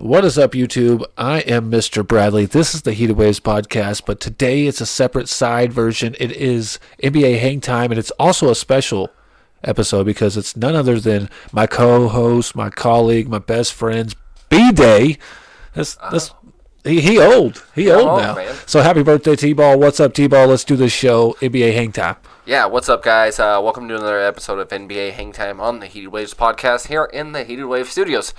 What is up, YouTube? I am Mr. Bradley. This is the Heated Waves podcast, but today it's a separate side version. It is NBA Hang Time, and it's also a special episode because it's none other than my co-host, my colleague, my best friend's B-Day. He old now. Man. So happy birthday, T-Ball. What's up, T-Ball? Let's do this show, NBA Hang Time. Yeah, what's up, guys? Welcome to another episode of NBA Hang Time on the Heated Waves podcast here in the Heated Waves studios.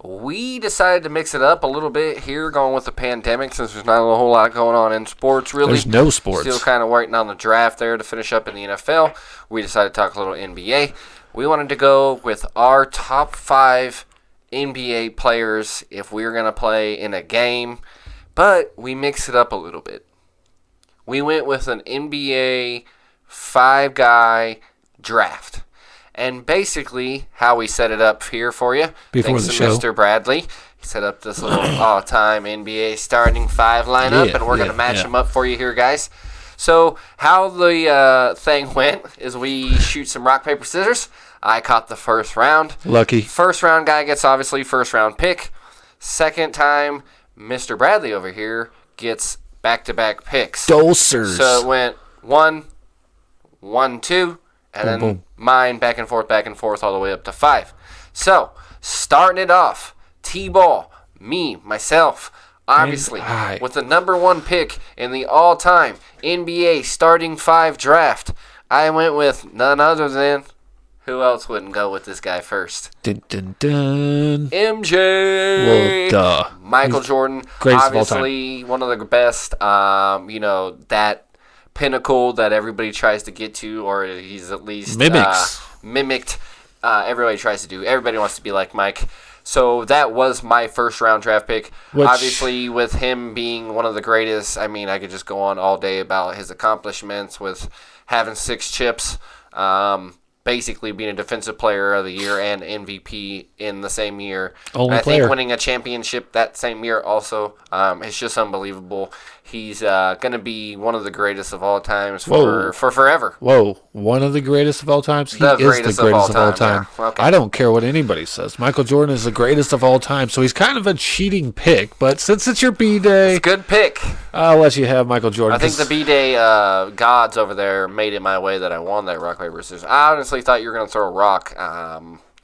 We decided to mix it up a little bit here, going with the pandemic, since there's not a whole lot going on in sports, really. There's no sports. Still kind of waiting on the draft there to finish up in the NFL. We decided to talk a little NBA. We wanted to go with our top 5 NBA players if we were going to play in a game, but we mixed it up a little bit. We went with an NBA 5-guy draft. And basically, how we set it up here for you, before thanks the to show. Mr. Bradley, he set up this little all-time NBA starting 5 lineup, and we're going to match them up for you here, guys. So how the thing went is we shoot some rock, paper, scissors. I caught the first round. Lucky. First round guy gets, obviously, first round pick. Second time, Mr. Bradley over here gets back-to-back picks. Dulcers. So it went 1, 1, 2. And then boom. Mine back and forth all the way up to 5. So, starting it off, T-Ball, me, myself, obviously, with the number 1 pick in the all-time NBA starting 5 draft, I went with none other than, who else wouldn't go with this guy first? Dun, dun, dun. MJ! Well, duh. Michael Jordan, greatest of all obviously one of the best, that pinnacle that everybody tries to get to, or he's at least mimicked. Everybody tries to do. Everybody wants to be like Mike. So that was my first round draft pick. Obviously, with him being one of the greatest, I mean, I could just go on all day about his accomplishments with having 6 chips, basically being a defensive player of the year and MVP in the same year. Only I player. think winning a championship that same year also, it's just unbelievable. He's going to be one of the greatest of all times for forever. Whoa, one of the greatest of all times? He is the greatest of all time. Yeah. Okay. I don't care what anybody says. Michael Jordan is the greatest of all time, so he's kind of a cheating pick, but since it's your B-Day, it's a good pick. I'll let you have Michael Jordan. I think the B-Day gods over there made it my way that I won that rock, paper, scissors. I honestly thought you were going to throw a rock.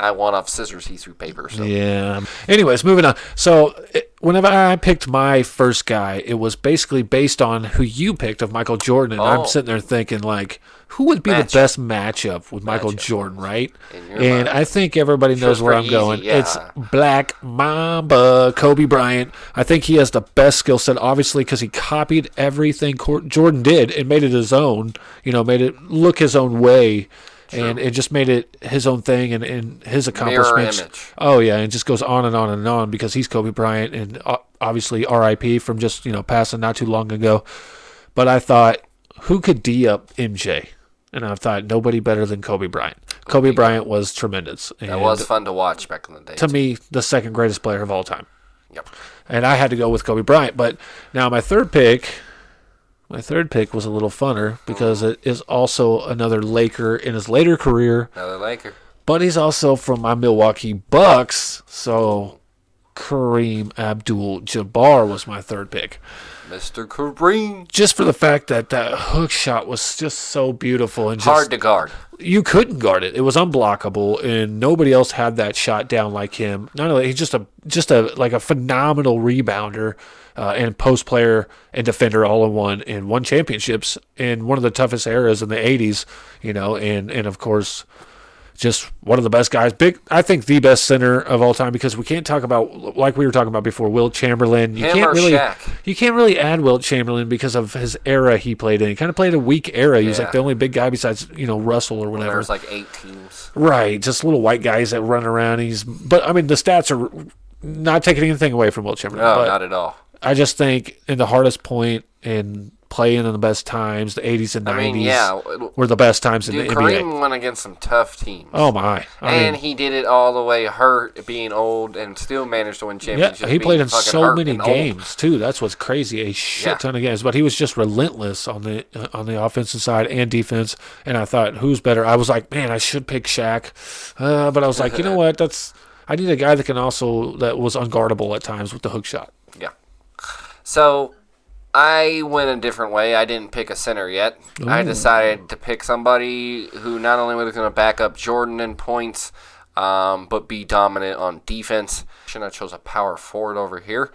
I won off scissors, he threw paper. So. Yeah. Anyways, moving on. So whenever I picked my first guy, it was basically based on who you picked of Michael Jordan. And I'm sitting there thinking, like, who would be the best matchup with Michael Jordan, right? And I think everybody knows where I'm going. Yeah. It's Black Mamba, Kobe Bryant. I think he has the best skill set, obviously, because he copied everything Jordan did and made it his own, made it look his own way. True. And it just made it his own thing and his accomplishments. Mirror image. Oh, yeah, and it just goes on and on and on because he's Kobe Bryant and obviously RIP from just, passing not too long ago. But I thought, who could D up MJ? And I thought, nobody better than Kobe Bryant. Kobe Bryant was tremendous. That was fun to watch back in the day. To me, the second greatest player of all time. Yep. And I had to go with Kobe Bryant. But now my third pick was a little funner because it is also another Laker in his later career. Another Laker. But he's also from my Milwaukee Bucks, so Kareem Abdul-Jabbar was my third pick. Mr. Kareem. Just for the fact that hook shot was just so beautiful and just hard to guard. You couldn't guard it. It was unblockable, and nobody else had that shot down like him. Not only he's just a phenomenal rebounder. And post player and defender all in one, and won championships in one of the toughest eras in the 80s, and of course, just one of the best guys. I think the best center of all time, because we can't talk about, like we were talking about before, Wilt Chamberlain. You can't really add Wilt Chamberlain because of his era he played in. He kind of played a weak era. He was like the only big guy besides, Russell or whatever. There was like 8 teams. Right, just little white guys that run around. But I mean, the stats are not taking anything away from Wilt Chamberlain. No, not at all. I just think in the hardest point in playing in the best times, the 80s and 90s were the best times in the NBA. Kareem went against some tough teams. Oh, my. And he did it all the way hurt, being old, and still managed to win championships. Yeah, he played in so many games, too. That's what's crazy, a shit ton of games. But he was just relentless on the offensive side and defense. And I thought, who's better? I was like, man, I should pick Shaq. But I was like, you know what? I need a guy that was unguardable at times with the hook shot. Yeah. So I went a different way. I didn't pick a center yet. Ooh. I decided to pick somebody who not only was going to back up Jordan in points, but be dominant on defense. I chose a power forward over here.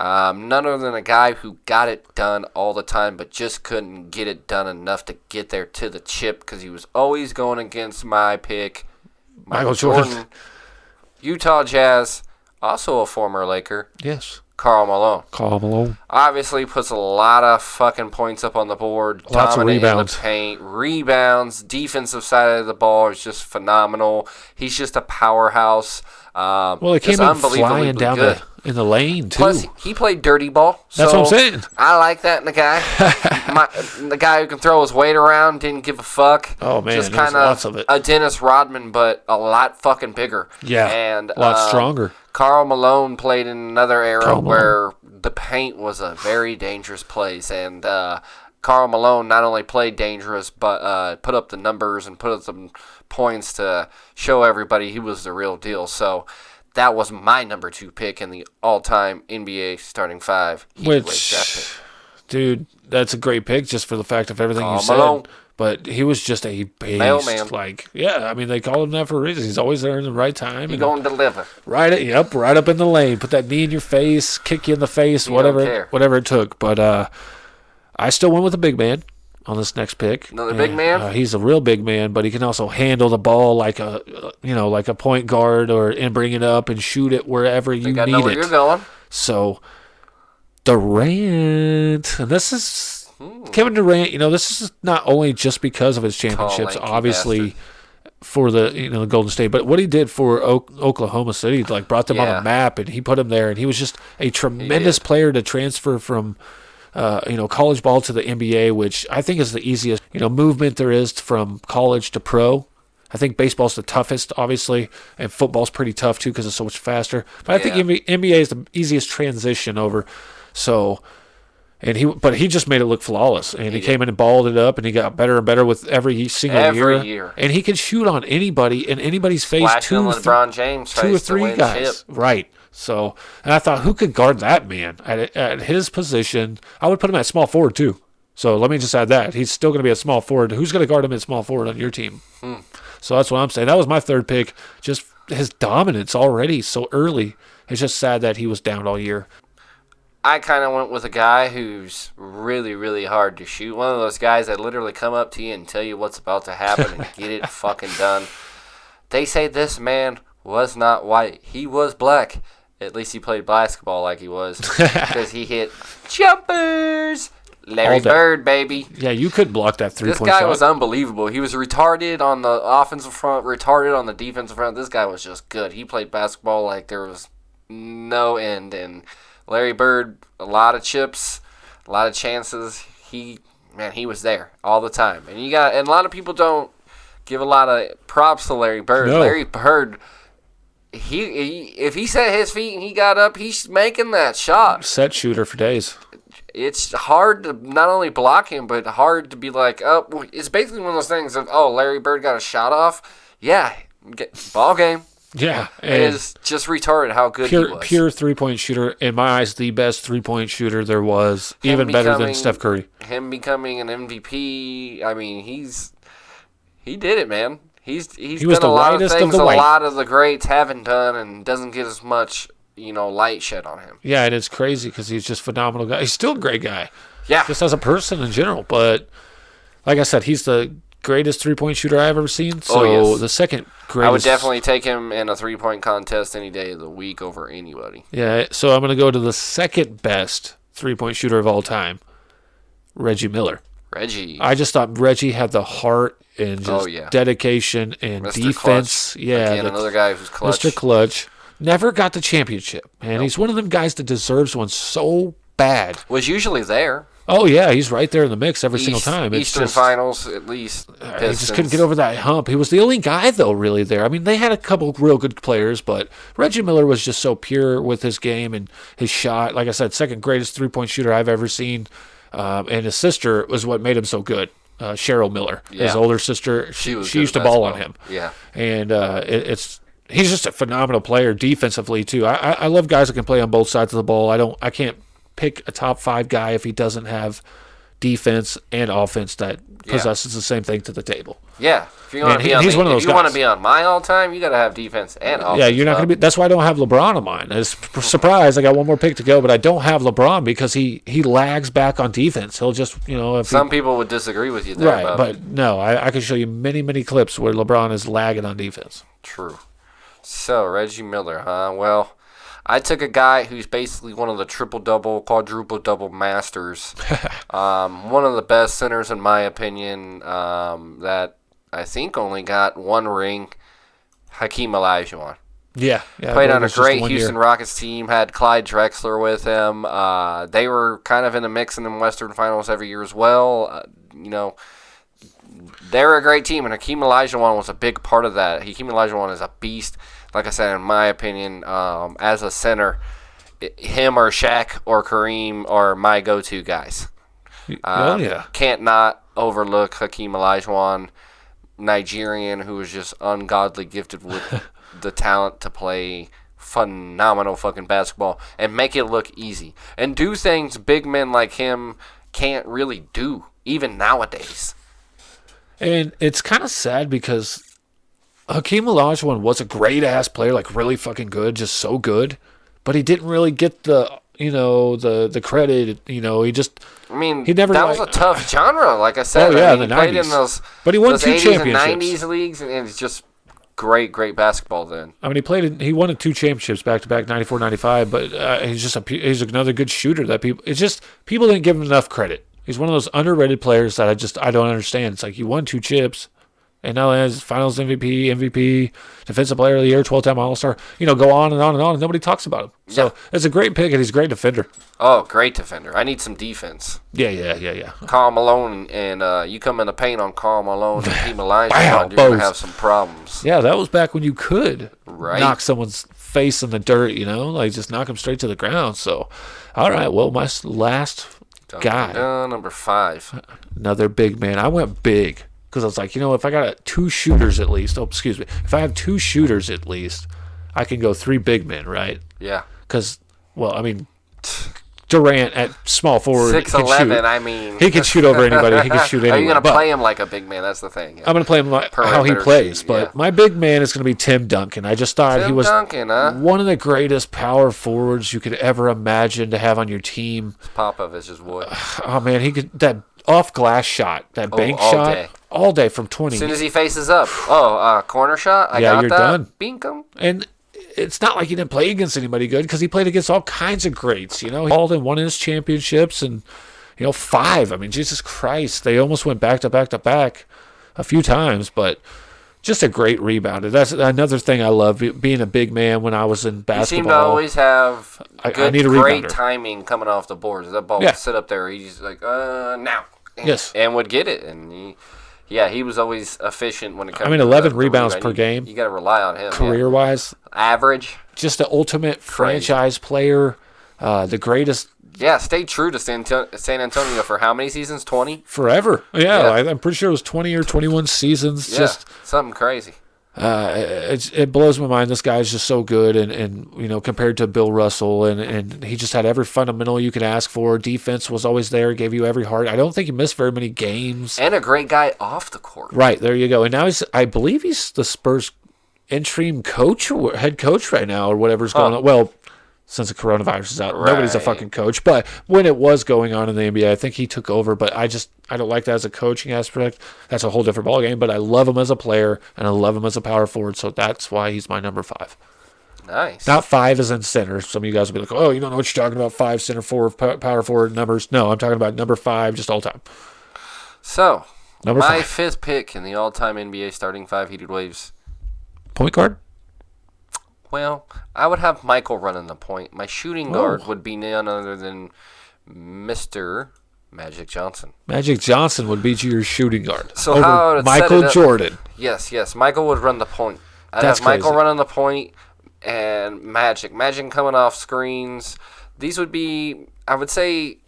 None other than a guy who got it done all the time, but just couldn't get it done enough to get there to the chip because he was always going against my pick, Michael Jordan. Utah Jazz, also a former Laker. Yes. Karl Malone. Karl Malone. Obviously puts a lot of fucking points up on the board. Lots of rebounds. In the paint. Rebounds. Defensive side of the ball is just phenomenal. He's just a powerhouse. Well, he came in flying down in the lane, too. Plus, he played dirty ball. That's what I'm saying. I like that in the guy. The guy who can throw his weight around, didn't give a fuck. Oh, man, just kind of a Dennis Rodman, but a lot fucking bigger. Yeah, and a lot stronger. Karl Malone played in another era where the paint was a very dangerous place, and Karl Malone not only played dangerous, but put up the numbers and put up some points to show everybody he was the real deal. So that was my number 2 pick in the all-time NBA starting 5. Dude, that's a great pick just for the fact of everything you Malone. said. But he was just a beast. Mailman. I mean, they call him that for a reason. He's always there in the right time. He's going to deliver. Right up in the lane. Put that knee in your face, kick you in the face, whatever it took. But I still went with a big man on this next pick. Another big man? He's a real big man, but he can also handle the ball like a point guard and bring it up and shoot it wherever you need it. I know where you're going. So Durant, and this is Kevin Durant. This is not only just because of his championships, obviously for the Golden State, but what he did for Oklahoma City, brought them on a map, and he put him there, and he was just a tremendous player to transfer from college ball to the NBA, which I think is the easiest movement there is from college to pro. I think baseball's the toughest, obviously, and football's pretty tough too because it's so much faster. But I think NBA is the easiest transition over. So, he just made it look flawless, and he came in and balled it up, and he got better and better with every single year. And he could shoot on anybody in anybody's face. LeBron James, 2 or 3 guys, right? So, and I thought, who could guard that man at his position? I would put him at small forward too. So let me just add that he's still going to be a small forward. Who's going to guard him at small forward on your team? So that's what I'm saying. That was my 3rd pick. Just his dominance already so early. It's just sad that he was down all year. I kind of went with a guy who's really, really hard to shoot. One of those guys that literally come up to you and tell you what's about to happen and get it fucking done. They say this man was not white. He was black. At least he played basketball like he was because he hit jumpers. Larry Bird, baby. Yeah, you could block that 3-point shot. This guy was unbelievable. He was retarded on the offensive front, retarded on the defensive front. This guy was just good. He played basketball like there was no end, and Larry Bird, a lot of chips, a lot of chances. He was there all the time. And a lot of people don't give a lot of props to Larry Bird. No. Larry Bird, if he set his feet and he got up, he's making that shot. Set shooter for days. It's hard to not only block him, but hard to be like, oh, it's basically one of those things of, oh, Larry Bird got a shot off. Yeah, ball game. Yeah. It is just retarded how good he was. Pure 3-point shooter. In my eyes, the best 3-point shooter there was. Even better than Steph Curry. Him becoming an MVP, I mean, he did it, man. He's done a lot of things a lot of the greats haven't done and doesn't get as much light shed on him. Yeah, and it's crazy because he's just a phenomenal guy. He's still a great guy. Yeah. Just as a person in general. But like I said, he's the greatest 3-point shooter I've ever seen. So the second greatest. I would definitely take him in a 3-point contest any day of the week over anybody. Yeah, so I'm going to go to the second best 3-point shooter of all time, Reggie Miller. Reggie. I just thought Reggie had the heart and just dedication and Mr. defense. Clutch. Yeah. Again, another guy who's clutch. Mr. Clutch. Never got the championship, man. Nope. He's one of them guys that deserves one so bad. Was usually there. Oh, yeah, he's right there in the mix every single time. Eastern Finals, at least. He just couldn't get over that hump. He was the only guy, though, really there. I mean, they had a couple real good players, but Reggie Miller was just so pure with his game and his shot. Like I said, second greatest 3-point shooter I've ever seen. And his sister was what made him so good. Cheryl Miller, his older sister, she used to ball on him. Yeah. And it's he's just a phenomenal player defensively too. I love guys that can play on both sides of the ball. I can't pick a top 5 guy if he doesn't have defense and offense that possesses the same thing to the table. Yeah, if you want to be on, if you want to be on my all time, you got to have defense and offense. Yeah, you're not going to be. That's why I don't have LeBron on mine. I was surprised. I got one more pick to go, but I don't have LeBron because he lags back on defense. He'll just if some people would disagree with you there, right? But no, I can show you many clips where LeBron is lagging on defense. True. So Reggie Miller, huh? Well, I took a guy who's basically one of the triple-double, quadruple-double masters. One of the best centers, in my opinion, that I think only got 1 ring, Hakeem Olajuwon. Yeah. Played on a great Houston Rockets team, had Clyde Drexler with him. They were kind of in the mix in the Western Finals every year as well. They're a great team, and Hakeem Olajuwon was a big part of that. Hakeem Olajuwon is a beast. Like I said, in my opinion, as a center, him or Shaq or Kareem are my go-to guys. Can't not overlook Hakeem Olajuwon, Nigerian, who is just ungodly gifted with the talent to play phenomenal fucking basketball and make it look easy. And do things big men like him can't really do, even nowadays. And it's kind of sad because Hakeem Olajuwon was a great-ass player, like really fucking good, just so good. But he didn't really get the credit. He just... he never... That was a tough genre, like I said. In the 90s. Played in those, but he won 2 80s championships. and 90s leagues, and it's just great basketball then. He won 2 championships back-to-back, 94, 95, but he's another good shooter that people didn't give him enough credit. He's one of those underrated players that I don't understand. It's like you won 2 chips. And now he has Finals MVP, Defensive Player of the Year, 12-time All-Star. Go on and on and on, and nobody talks about him. So it's a great pick, and he's a great defender. Oh, great defender. I need some defense. Yeah. Karl Malone, and you come in the paint on Karl Malone and Hakeem Olajuwon, you're going to have some problems. Yeah, that was back when you could knock someone's face in the dirt, just knock him straight to the ground. So, all right, well, my last guy. Number 5. Another big man. I went big. Because I was like, if I got 2 shooters at least, if I have 2 shooters at least, I can go 3 big men, right? Yeah. Because, Durant at small forward 6'11", he can shoot over anybody. He can shoot anywhere. Are you going to play him like a big man? That's the thing. Yeah. I'm going to play him like how he plays. But my big man is going to be Tim Duncan. I just thought he was one of the greatest power forwards you could ever imagine to have on your team. Popovich's boy. Oh, man, he could... That off-glass shot, that bank shot, all day from 20. As soon as he faces up. Corner shot? You're done. Bink him. And it's not like he didn't play against anybody good because he played against all kinds of greats. He all in won his championships and, 5. I mean, Jesus Christ. They almost went back to back to back a few times, but just a great rebounder. That's another thing I love, being a big man when I was in basketball. You seem to always have great timing coming off the boards. That ball would sit up there. He's like, now. Yes. And would get it. And he was always efficient when it comes to 11 rebounds per game. You got to rely on him. Career-wise. Average. Just the ultimate franchise player. The greatest. Yeah, stayed true to San Antonio for how many seasons? 20? Forever. Yeah. I'm pretty sure it was 20 or 21 seasons. Yeah, something crazy. It blows my mind. This guy's just so good, and compared to Bill Russell, and he just had every fundamental you could ask for. Defense was always there, gave you every heart. I don't think he missed very many games. And a great guy off the court. Right, there you go. And now I believe he's the Spurs interim coach or head coach right now, or whatever's going on. Well, since the coronavirus is out, nobody's a fucking coach. But when it was going on in the NBA, I think he took over. But I don't like that as a coaching aspect. That's a whole different ballgame. But I love him as a player, and I love him as a power forward. So that's why he's my number 5. Nice. Not 5 as in center. Some of you guys will be like, oh, you don't know what you're talking about, 5 center forward, power forward numbers. No, I'm talking about number 5 just all time. So, number my 5. 5th pick in the all-time NBA starting 5 heated waves. Point guard? Well, I would have Michael running the point. My shooting guard would be none other than Mr. Magic Johnson. Magic Johnson would be your shooting guard. So over how would Michael Jordan. Yes. Michael would run the point. I'd have Michael running the point and Magic. Magic coming off screens. These would be, I would say,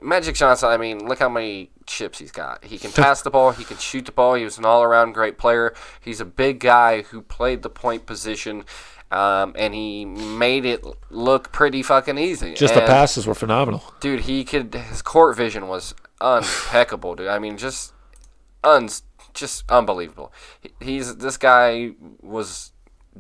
Magic Johnson, I mean, look how many chips he's got. He can pass the ball. He can shoot the ball. He was an all-around great player. He's a big guy who played the point position, and he made it look pretty fucking easy. The passes were phenomenal. Dude, his court vision was impeccable, dude. I mean, just unbelievable. This guy was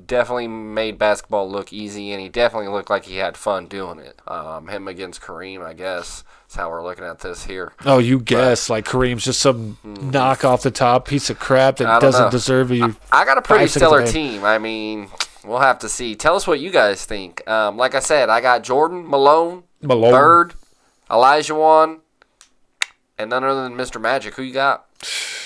definitely made basketball look easy, and he definitely looked like he had fun doing it. Him against Kareem, I guess, is how we're looking at this here. Oh, you guess. Like Kareem's just some knock off the top piece of crap that doesn't deserve you. I got a pretty stellar team. I mean, we'll have to see. Tell us what you guys think. Like I said, I got Jordan, Malone, Bird, Olajuwon, and none other than Mr. Magic. Who you got?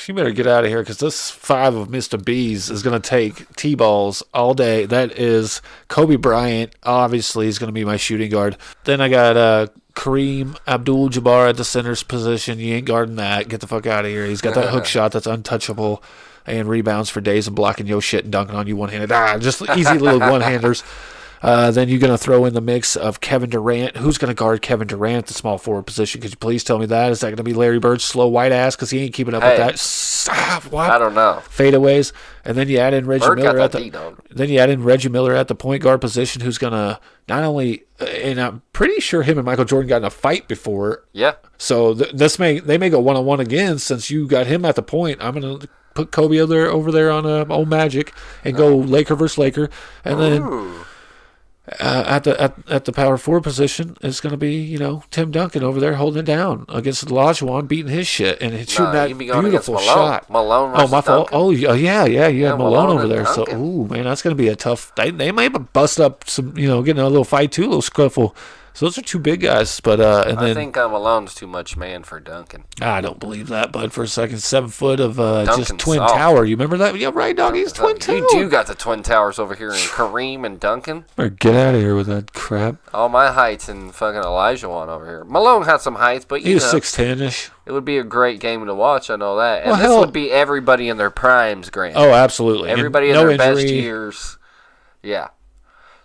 You better get out of here because this 5 of Mr. B's is going to take T-balls all day. That is Kobe Bryant. Obviously, he's going to be my shooting guard. Then I got Kareem Abdul-Jabbar at the center's position. You ain't guarding that. Get the fuck out of here. He's got that hook shot that's untouchable and rebounds for days and blocking your shit and dunking on you one-handed. Just easy little one-handers. Then you're going to throw in the mix of Kevin Durant. Who's going to guard Kevin Durant at the small forward position? Could you please tell me that? Is that going to be Larry Bird's slow white ass because he ain't keeping up with that? What? I don't know. Fadeaways. And then you add in Reggie Miller at the point guard position, who's going to not only, and I'm pretty sure him and Michael Jordan got in a fight before. Yeah. So they may go one-on-one again since you got him at the point. I'm going to put Kobe over there on old Magic and go Laker versus Laker. And then at the power forward position is going to be, Tim Duncan over there holding it down against Olajuwon, beating his shit and shooting that beautiful shot. Malone my fault. Duncan. Oh, yeah, you had Malone over there. Duncan. So, man, that's going to be a tough. They might bust up some, getting a little fight too, a little scuffle. So those are two big guys, but I think Malone's too much man for Duncan. I don't believe that, bud. For a second, 7 foot of just twin tower. You remember that? Yeah, right, dog. He's twin tower. You do got the twin towers over here in Kareem and Duncan. Get out of here with that crap. All my heights and fucking Olajuwon over here. Malone had some heights, but he was 6'10"-ish. It would be a great game to watch. I know that. And this would be everybody in their primes, Grant. Oh, absolutely. Everybody in their best years. Yeah.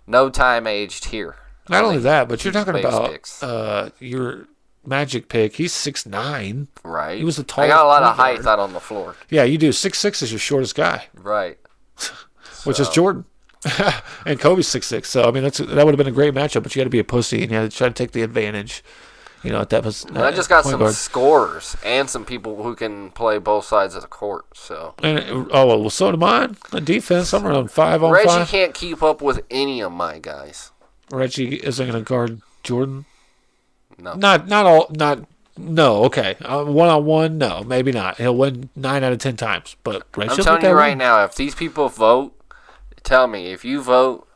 No time aged here. Not only that, but you're talking about your Magic pick. He's 6'9". Right. He was the tallest. I got a lot of height out on the floor. Yeah, you do. 6'6" is your shortest guy. Right. Which is Jordan. And Kobe's 6'6". So, I mean, that would have been a great matchup, but you had to be a pussy and you had to try to take the advantage. At that position. I just got some scorers and some people who can play both sides of the court. So. Well, so do mine. The defense, I'm running 5 on 5. Reggie can't keep up with any of my guys. Reggie isn't going to guard Jordan? No. No, okay. 1-on-1, no, maybe not. He'll win 9 out of 10 times. But Reggie, I'm telling you right now, if these people vote, tell me, if you vote,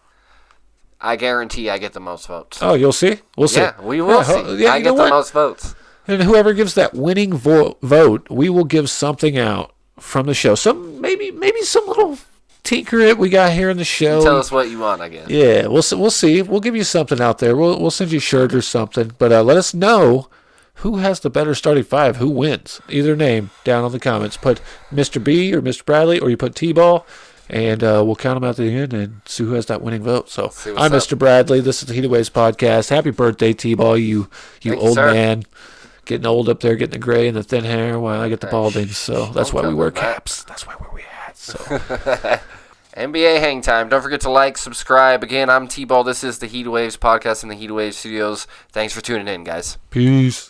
I guarantee I get the most votes. Oh, you'll see? We'll see. Yeah, we will see. Yeah, I get the most votes. And whoever gives that winning vote, we will give something out from the show. Maybe some little tinker it we got here in the show. Tell us what you want, I guess. Yeah, we'll see. We'll give you something out there. We'll send you a shirt or something. But let us know who has the better starting 5, who wins. Either name down in the comments. Put Mr. B or Mr. Bradley, or you put T-Ball, and we'll count them out at the end and see who has that winning vote. So I'm Mr. Bradley. This is the Heat Waves podcast. Happy birthday, T-Ball, you old man. Getting old up there, getting the gray and the thin hair while I get the baldings. So that's why we wear caps. That's why we're at. So. NBA hang time. Don't forget to like, subscribe. Again, I'm T-Ball. This is the Heat Waves podcast in the Heat Waves studios. Thanks for tuning in, guys. Peace.